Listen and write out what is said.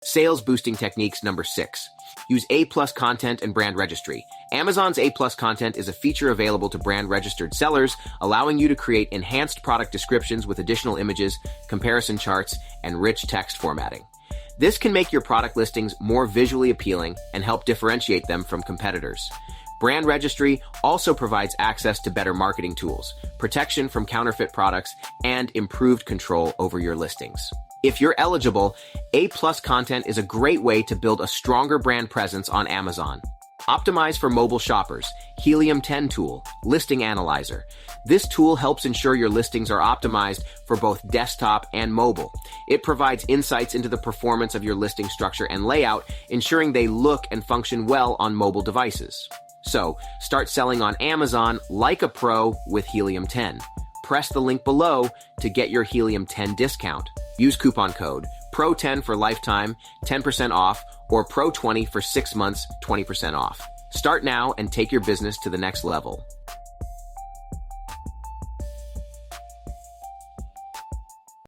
Sales boosting techniques number 6. Use A-plus content and brand registry. Amazon's A-plus content is a feature available to brand-registered sellers, allowing you to create enhanced product descriptions with additional images, comparison charts, and rich text formatting. This can make your product listings more visually appealing and help differentiate them from competitors. Brand registry also provides access to better marketing tools, protection from counterfeit products, and improved control over your listings. If you're eligible, A-plus content is a great way to build a stronger brand presence on Amazon. Optimize for mobile shoppers. Helium 10 tool, listing analyzer. This tool helps ensure your listings are optimized for both desktop and mobile. It provides insights into the performance of your listing structure and layout, ensuring they look and function well on mobile devices. So, start selling on Amazon like a pro with Helium 10. Press the link below to get your Helium 10 discount. Use coupon code PRO10 for lifetime, 10% off, or PRO20 for 6 months, 20% off. Start now and take your business to the next level.